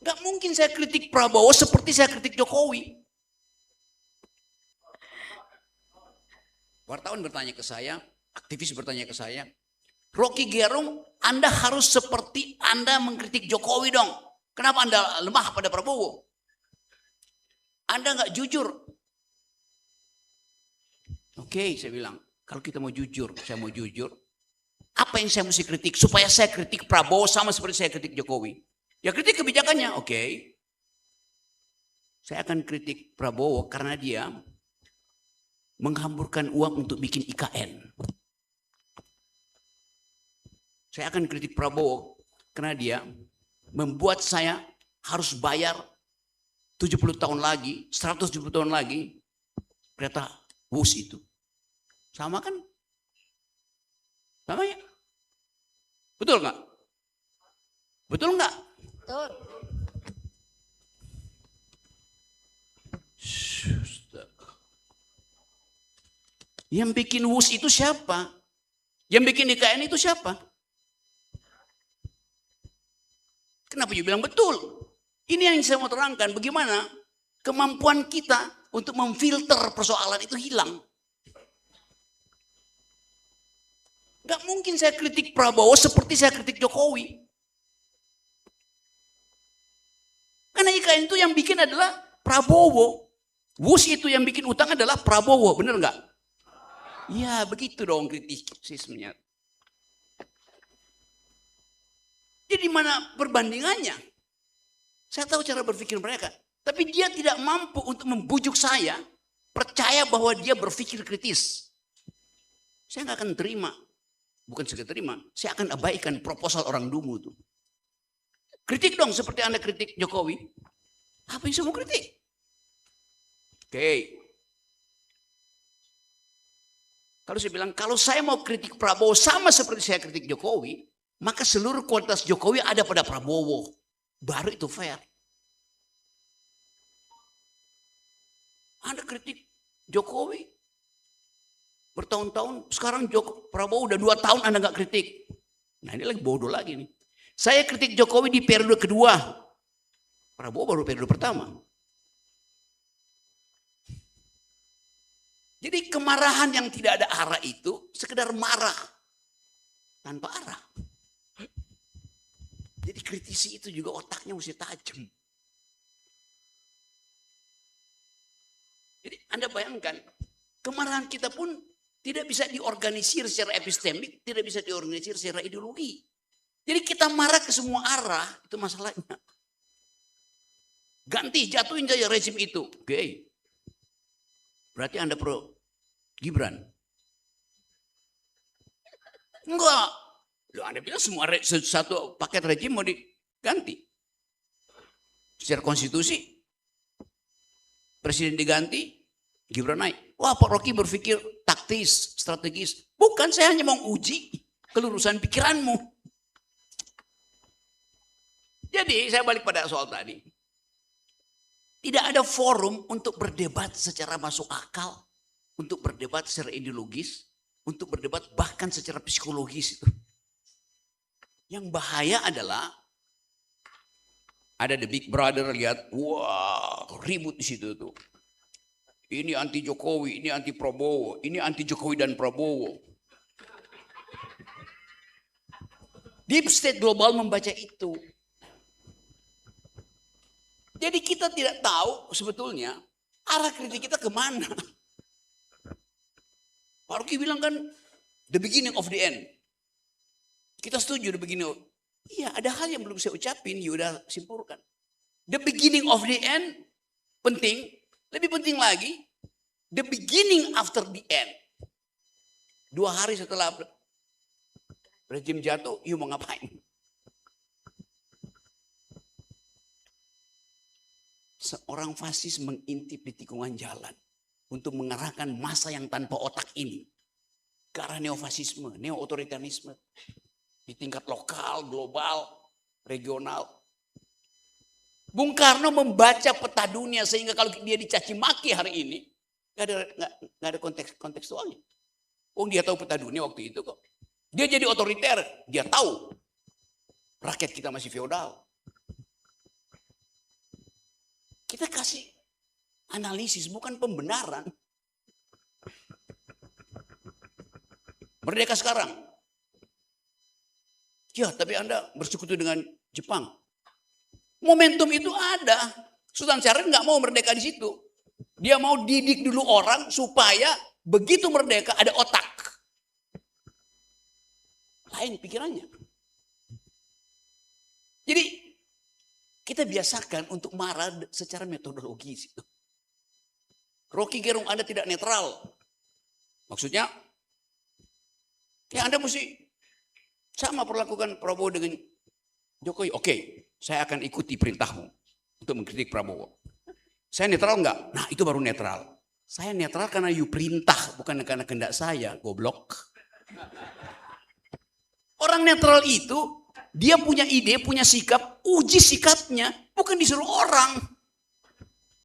Gak mungkin saya kritik Prabowo seperti saya kritik Jokowi. Wartawan bertanya ke saya, aktivis bertanya ke saya, Rocky Gerung, Anda harus seperti Anda mengkritik Jokowi dong. Kenapa Anda lemah pada Prabowo? Anda nggak jujur. Oke, saya bilang, kalau kita mau jujur, saya mau jujur. Apa yang saya mesti kritik supaya saya kritik Prabowo sama seperti saya kritik Jokowi? Ya kritik kebijakannya, oke. Saya akan kritik Prabowo karena dia menghamburkan uang untuk bikin IKN. Saya akan kritik Prabowo karena dia membuat saya harus bayar 70 tahun lagi, 170 tahun lagi kereta bus itu. Sama kan? Sama ya? Betul nggak? Betul nggak? Betul. Yang bikin WUS itu siapa? Yang bikin IKN itu siapa? Kenapa you bilang betul? Ini yang saya mau terangkan, bagaimana kemampuan kita untuk memfilter persoalan itu hilang. Gak mungkin saya kritik Prabowo seperti saya kritik Jokowi. Karena IKN itu yang bikin adalah Prabowo. WUS itu yang bikin utang adalah Prabowo, benar nggak? Ya begitu dong kritisismenya. Jadi mana perbandingannya? Saya tahu cara berpikir mereka. Tapi dia tidak mampu untuk membujuk saya percaya bahwa dia berpikir kritis. Saya nggak akan terima. Bukan sekedar terima, saya akan abaikan proposal orang dungu itu. Kritik dong seperti Anda kritik Jokowi. Apa yang saya mau kritik? Oke. Kalau saya bilang, kalau saya mau kritik Prabowo sama seperti saya kritik Jokowi, maka seluruh kualitas Jokowi ada pada Prabowo. Baru itu fair. Anda kritik Jokowi bertahun-tahun, sekarang Prabowo udah 2 tahun Anda nggak kritik. Nah ini lagi bodoh lagi nih. Saya kritik Jokowi di periode kedua. Prabowo baru periode pertama. Jadi kemarahan yang tidak ada arah itu sekedar marah tanpa arah. Jadi kritisi itu juga otaknya mesti tajam. Jadi Anda bayangkan, kemarahan kita pun tidak bisa diorganisir secara epistemik, tidak bisa diorganisir secara ideologi. Jadi kita marah ke semua arah, itu masalahnya. Ganti, jatuhin saja rezim itu. Oke. Berarti Anda pro Gibran? Enggak. Loh, Anda bilang semua satu paket rezim mau diganti. Secara konstitusi, presiden diganti, Gibran naik. Wah, Pak Rocky berpikir taktis, strategis. Bukan, saya hanya mau uji kelurusan pikiranmu. Jadi, saya balik pada soal tadi. Tidak ada forum untuk berdebat secara masuk akal, untuk berdebat secara ideologis, untuk berdebat bahkan secara psikologis itu. Yang bahaya adalah ada the big brother lihat, wah ribut di situ tuh. Ini anti Jokowi, ini anti Prabowo, ini anti Jokowi dan Prabowo. Deep state global membaca itu. Jadi kita tidak tahu sebetulnya arah kritik kita kemana. Pak Rocky bilang kan the beginning of the end. Kita setuju the beginning of, iya ada hal yang belum saya ucapin, ya udah simpulkan. The beginning of the end penting, lebih penting lagi the beginning after the end. 2 hari setelah rezim jatuh, you mau ngapain? Seorang fasis mengintip di tikungan jalan untuk mengarahkan massa yang tanpa otak ini ke arah neofasisme, neo-otoritarisme di tingkat lokal, global, regional. Bung Karno membaca peta dunia sehingga kalau dia dicaci maki hari ini nggak ada kontekstualnya. Oh dia tahu peta dunia waktu itu kok. Dia jadi otoriter, dia tahu rakyat kita masih feodal. Kita kasih analisis, bukan pembenaran. Merdeka sekarang. Ya, tapi Anda bersekutu dengan Jepang. Momentum itu ada. Sultan Syahrir nggak mau merdeka di situ. Dia mau didik dulu orang supaya begitu merdeka ada otak. Lain pikirannya. Jadi kita biasakan untuk marah secara metodologis. Rocky Gerung, Anda tidak netral. Maksudnya, ya Anda mesti sama perlakukan Prabowo dengan Jokowi. Oke, saya akan ikuti perintahmu untuk mengkritik Prabowo. Saya netral enggak? Nah itu baru netral. Saya netral karena you perintah, bukan karena kehendak saya, goblok. Orang netral itu, dia punya ide, punya sikap, uji sikapnya, bukan disuruh orang.